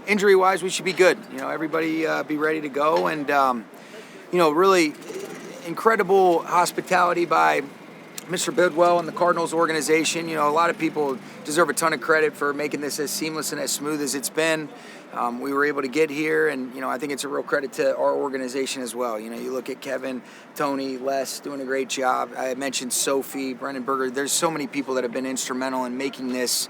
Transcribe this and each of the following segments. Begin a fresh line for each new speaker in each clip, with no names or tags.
injury-wise, we should be good. Everybody be ready to go, and really incredible hospitality by Mr. Bidwell and the Cardinals organization. A lot of people deserve a ton of credit for making this as seamless and as smooth as it's been. We were able to get here, and I think it's a real credit to our organization as well. You look at Kevin, Tony, Les doing a great job. I mentioned Sophie, Brendan Berger. There's so many people that have been instrumental in making this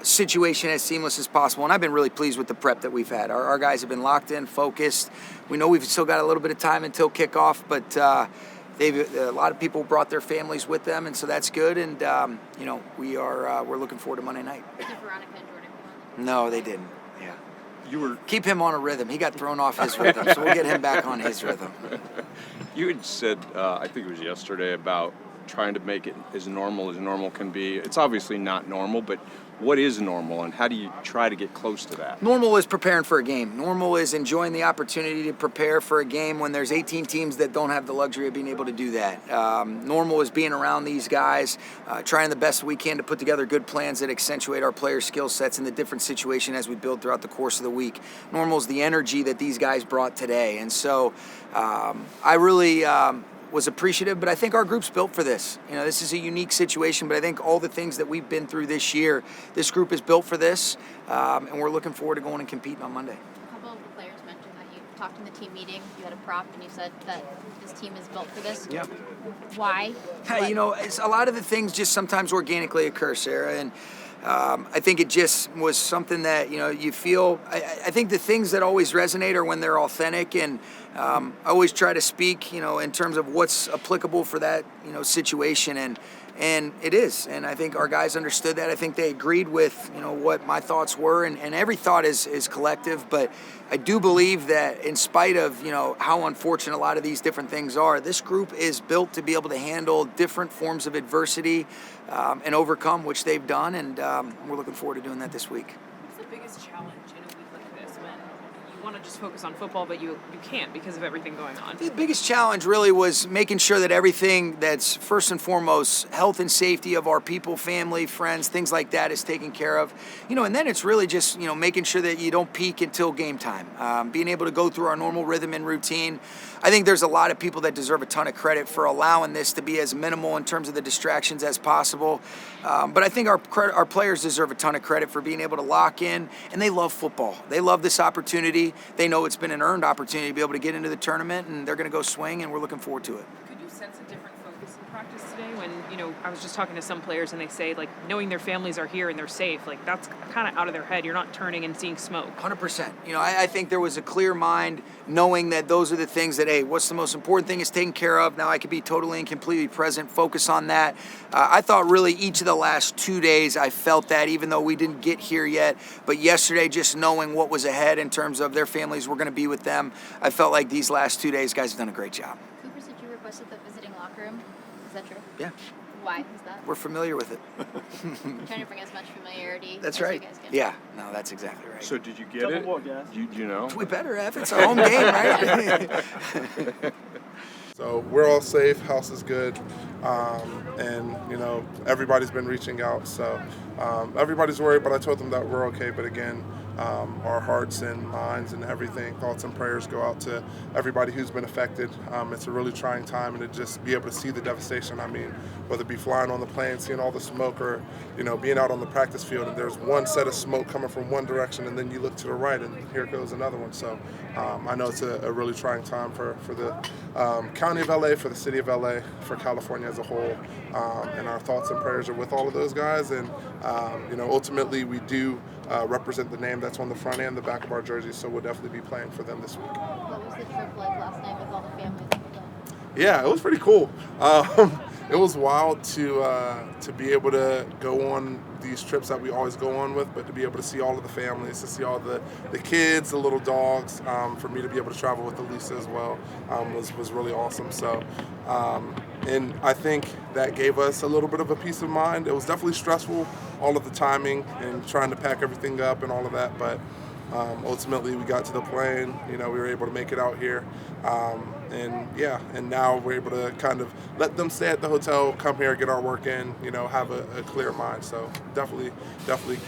situation as seamless as possible, and I've been really pleased with the prep that we've had. Our guys have been locked in, focused. We know we've still got a little bit of time until kickoff, but a lot of people brought their families with them, and so that's good. And we're looking forward to Monday night.
Did Veronica and Jordan come on?
No, they didn't. Yeah, keep him on a rhythm. He got thrown off his rhythm, so we'll get him back on his rhythm.
You had said, I think it was yesterday, about trying to make it as normal can be. It's obviously not normal, but what is normal, and how do you try to get close to that?
Normal is preparing for a game. Normal is enjoying the opportunity to prepare for a game when there's 18 teams that don't have the luxury of being able to do that. Normal is being around these guys, trying the best we can to put together good plans that accentuate our players' skill sets in the different situation as we build throughout the course of the week. Normal is the energy that these guys brought today. And so I really was appreciative, but I think our group's built for this. This is a unique situation, but I think all the things that we've been through this year, this group is built for this, and we're looking forward to going and competing on Monday.
A couple of the players mentioned that you talked in the team meeting, you had a prop, and you said that this team is built for this.
Yeah.
Why?
It's a lot of the things just sometimes organically occur, Sarah, and I think it just was something that, you feel. I think the things that always resonate are when they're authentic, and I always try to speak, in terms of what's applicable for that, situation, and it is. And I think our guys understood that. I think they agreed with, what my thoughts were, and every thought is collective. But I do believe that in spite of, how unfortunate a lot of these different things are, this group is built to be able to handle different forms of adversity and overcome, which they've done. And we're looking forward to doing that this week.
What's the biggest challenge in a week like this when you want to just focus on football, but you can't because of everything going on?
The biggest challenge really was making sure that everything that's first and foremost health and safety of our people, family, friends, things like that is taken care of. And then it's really just, making sure that you don't peak until game time. Being able to go through our normal rhythm and routine. I think there's a lot of people that deserve a ton of credit for allowing this to be as minimal in terms of the distractions as possible. But I think our players deserve a ton of credit for being able to lock in, and they love football. They love this opportunity. They know it's been an earned opportunity to be able to get into the tournament, and they're going to go swing, and we're looking forward to it.
Could you sense a different focus in practice today when, I was just talking to some players and they say, knowing their families are here and they're safe, that's kind of out of their head. You're not turning and seeing smoke.
100%. I think there was a clear mind knowing that those are the things that, hey, what's the most important thing is taken care of. Now I could be totally and completely present, focus on that. I thought really each of the last 2 days I felt that, even though we didn't get here yet. But yesterday, just knowing what was ahead in terms of their families were going to be with them, I felt like these last 2 days, guys have done a great job.
Cooper said you requested the visiting locker room. Is that true?
Yeah.
Why is that?
We're familiar with it.
Trying to bring as much familiarity
That's
as
right.
you guys can.
Yeah, no, that's exactly right.
So did you get it? Do you know?
We better have. It's our home game, right?
So we're all safe, house is good, and everybody's been reaching out, so everybody's worried, but I told them that we're okay. But again, our hearts and minds and everything, thoughts and prayers go out to everybody who's been affected. It's a really trying time, and to just be able to see the devastation. I mean, whether it be flying on the plane, seeing all the smoke, or being out on the practice field and there's one set of smoke coming from one direction, and then you look to the right and here goes another one. So I know it's a really trying time for the county of LA, for the city of LA, for California as a whole, and our thoughts and prayers are with all of those guys. And ultimately we do represent the name that's on the front and the back of our jerseys, so we'll definitely be playing for them this week.
What was the trip like last night with all the families?
Yeah, it was pretty cool. It was wild to be able to go on these trips that we always go on with, but to be able to see all of the families, to see all the kids, the little dogs, for me to be able to travel with Elisa as well, was really awesome. So, and I think that gave us a little bit of a peace of mind. It was definitely stressful, all of the timing and trying to pack everything up and all of that, but ultimately we got to the plane. We were able to make it out here. And now we're able to kind of let them stay at the hotel, come here, get our work in, have a clear mind. So definitely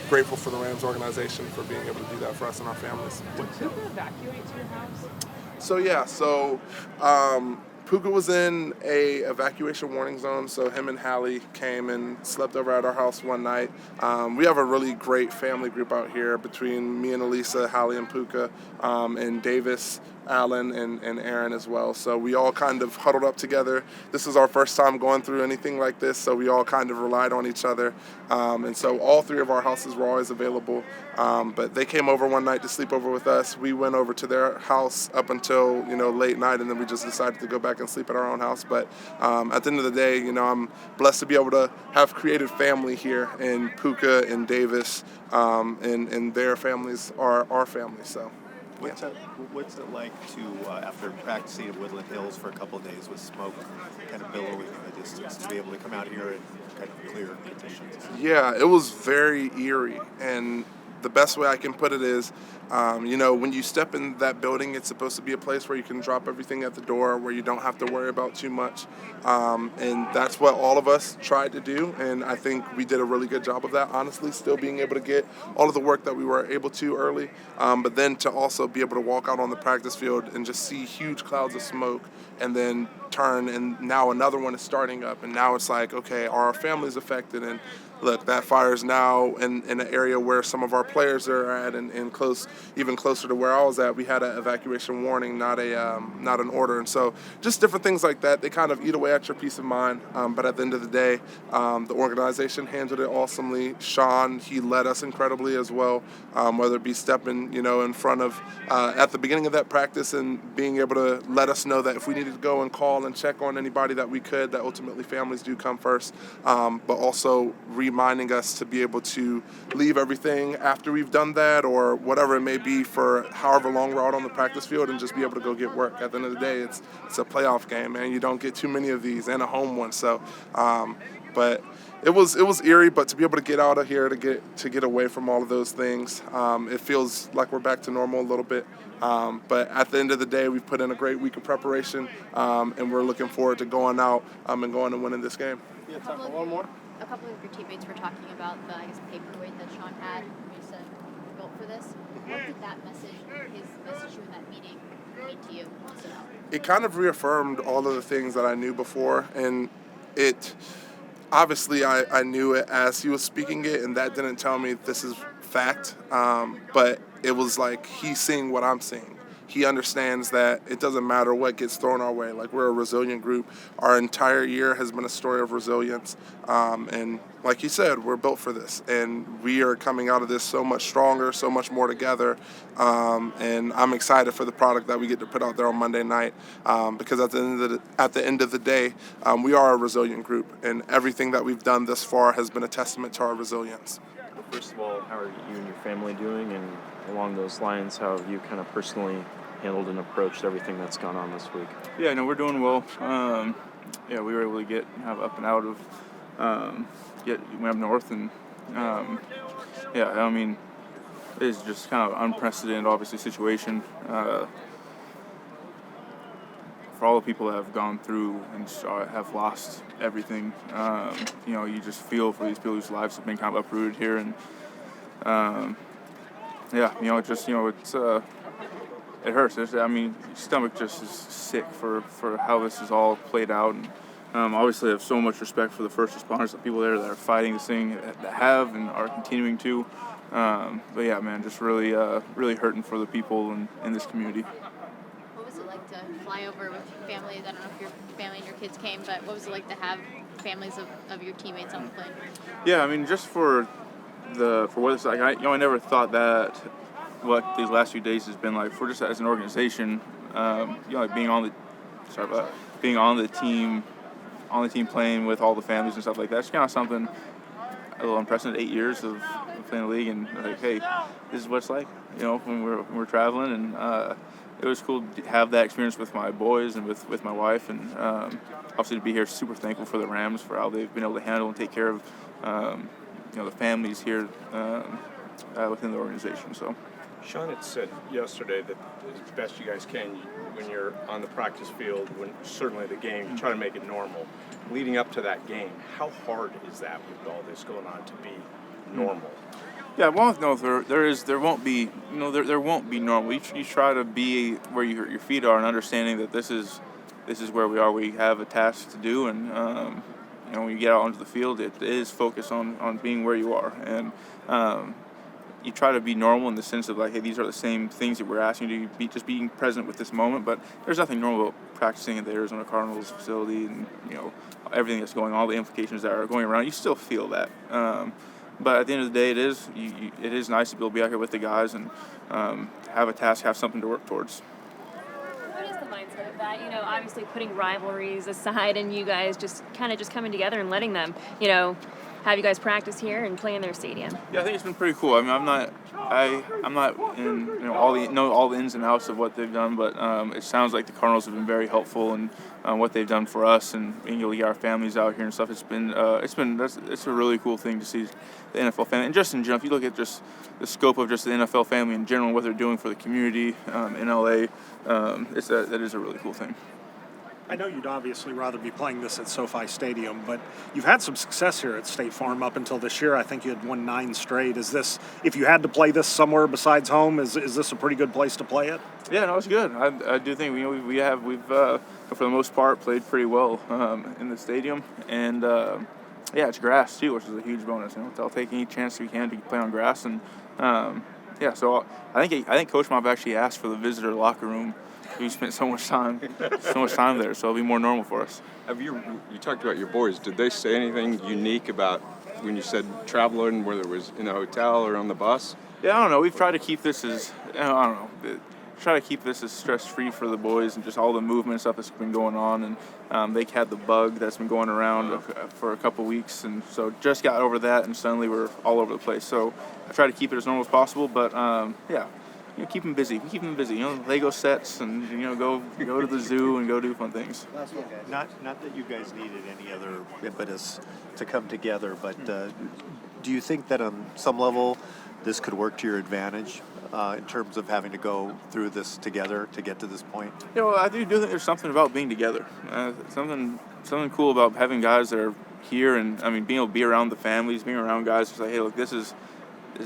grateful for the Rams organization for being able to do that for us and our families.
Did Puka evacuate to your house?
Puka was in a evacuation warning zone, so him and Hallie came and slept over at our house one night. We have a really great family group out here between me and Elisa, Hallie and Puka, and Davis, Alan, and Aaron as well. So we all kind of huddled up together. This is our first time going through anything like this, so we all kind of relied on each other. And so all three of our houses were always available. But they came over one night to sleep over with us. We went over to their house up until late night, and then we just decided to go back and sleep at our own house. But at the end of the day, I'm blessed to be able to have created family here, and Puka and Davis and their families are our family. So.
What's it like to, after practicing at Woodland Hills for a couple of days with smoke kind of billowing in the distance, to be able to come out here in kind of clear conditions?
Yeah, it was very eerie. And the best way I can put it is, when you step in that building, it's supposed to be a place where you can drop everything at the door, where you don't have to worry about too much. And that's what all of us tried to do. And I think we did a really good job of that, honestly, still being able to get all of the work that we were able to early. But then to also be able to walk out on the practice field and just see huge clouds of smoke and then turn, and now another one is starting up. And now it's like, okay, are our families affected? And look, that fire is now in an area where some of our players are at, and close, even closer to where I was at. We had an evacuation warning, not an order, and so just different things like that. They kind of eat away at your peace of mind. But at the end of the day, the organization handled it awesomely. Sean, he led us incredibly as well, whether it be stepping, in front of at the beginning of that practice and being able to let us know that if we needed to go and call and check on anybody that we could, that ultimately families do come first, but also reminding us to be able to leave everything after we've done that, or whatever it may be, for however long we're out on the practice field, and just be able to go get work. At the end of the day, it's a playoff game, man. You don't get too many of these, and a home one. So, but it was eerie. But to be able to get out of here, to get away from all of those things, it feels like we're back to normal a little bit. But at the end of the day, we've put in a great week of preparation, and we're looking forward to going out and going and winning this game.
Yeah, time for one more.
A couple of your teammates were talking about the, paperweight that Sean had. You said built for this. What did that message, his message to you in that meeting, mean to you?
It kind of reaffirmed all of the things that I knew before, and it obviously I knew it as he was speaking it, and that didn't tell me this is fact, but it was like he's seeing what I'm seeing. He understands that it doesn't matter what gets thrown our way. Like, we're a resilient group. Our entire year has been a story of resilience. And like he said, we're built for this. And we are coming out of this so much stronger, so much more together. And I'm excited for the product that we get to put out there on Monday night. Because at the end of the day, we are a resilient group. And everything that we've done thus far has been a testament to our resilience.
First of all, how are you and your family doing? And along those lines, how have you kind of personally handled and approached everything that's gone on this week?
Yeah, no, we're doing well. We were able to have up and out of, went up north, and it's just kind of unprecedented, obviously, situation. For all the people that have gone through and have lost everything, you just feel for these people whose lives have been kind of uprooted here, and it hurts. Your stomach just is sick for how this is all played out, and obviously I have so much respect for the first responders, the people there that are fighting this thing, that have and are continuing to. But yeah, man, just really hurting for the people in this community.
What was it like to fly over with families? I don't know if your family and your kids came, but what was it like to have families of your teammates on the plane?
Yeah, just for what it's like, I never thought that what these last few days has been like for just as an organization, being on the team playing with all the families and stuff like that. It's kind of something a little unprecedented. 8 years of playing the league, and like, hey, this is what it's like, when we're traveling, and it was cool to have that experience with my boys and with my wife, and obviously to be here. Super thankful for the Rams for how they've been able to handle and take care of the families here within the organization. So
Sean had said yesterday that as best you guys can, when you're on the practice field, when certainly the game, you try to make it normal. Leading up to that game, how hard is that with all this going on to be normal?
Yeah, well, no, there won't be, there won't be normal. You try to be where your feet are and understanding that this is where we are. We have a task to do, and when you get out onto the field, it is focused on being where you are, and you try to be normal in the sense of like, hey, these are the same things that we're asking you to be, just being present with this moment. But there's nothing normal about practicing at the Arizona Cardinals facility, and everything that's going on, all the implications that are going around. You still feel that. But at the end of the day, it is nice to be able to be out here with the guys and have a task, have something to work towards.
What is the mindset of that? Obviously putting rivalries aside and you guys just coming together and letting them, have you guys practice here and play in their stadium.
Yeah, I think it's been pretty cool. I mean, I'm not in all the ins and outs of what they've done, but it sounds like the Cardinals have been very helpful in what they've done for us and being able to get our families out here and stuff. It's a really cool thing to see the NFL family, and just in general, if you look at just the scope of just the NFL family in general, what they're doing for the community in LA, that is a really cool thing.
I know you'd obviously rather be playing this at SoFi Stadium, but you've had some success here at State Farm up until this year. I think you had won 9 straight. Is this, if you had to play this somewhere besides home, is this a pretty good place to play it?
Yeah, no, it's good. I do think we've for the most part played pretty well in the stadium, and yeah, it's grass too, which is a huge bonus. I'll take any chance we can to play on grass, and so I think Coach Mob actually asked for the visitor locker room. We spent so much time there, so it'll be more normal for us.
You talked about your boys. Did they say anything unique about when you said traveling, whether it was in a hotel or on the bus?
Yeah, I don't know. We've tried to keep this as stress-free for the boys and just all the movement stuff that's been going on. And they had the bug that's been going around for a couple weeks, and so just got over that, and suddenly we're all over the place. So I try to keep it as normal as possible, but yeah. Keep them busy. We keep them busy. Lego sets, and go to the zoo and go do fun things.
Not that you guys needed any other impetus to come together, but do you think that on some level this could work to your advantage in terms of having to go through this together to get to this point?
I do think there's something about being together. Something cool about having guys that are here, and being able to be around the families, being around guys. It's like, hey, look, this is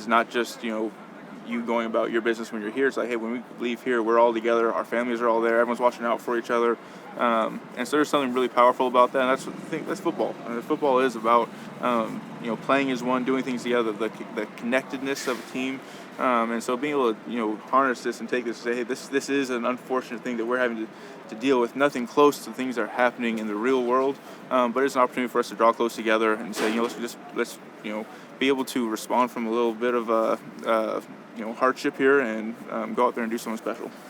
not just you going about your business when you're here. It's like, hey, when we leave here, we're all together. Our families are all there. Everyone's watching out for each other. And so there's something really powerful about that. And I think that's football. Football is about, playing as one, doing things together, the connectedness of a team. And so being able to, harness this and take this and say, hey, this is an unfortunate thing that we're having to deal with. Nothing close to things that are happening in the real world. But it's an opportunity for us to draw close together and say, let's be able to respond from a little bit of hardship here and go out there and do something special.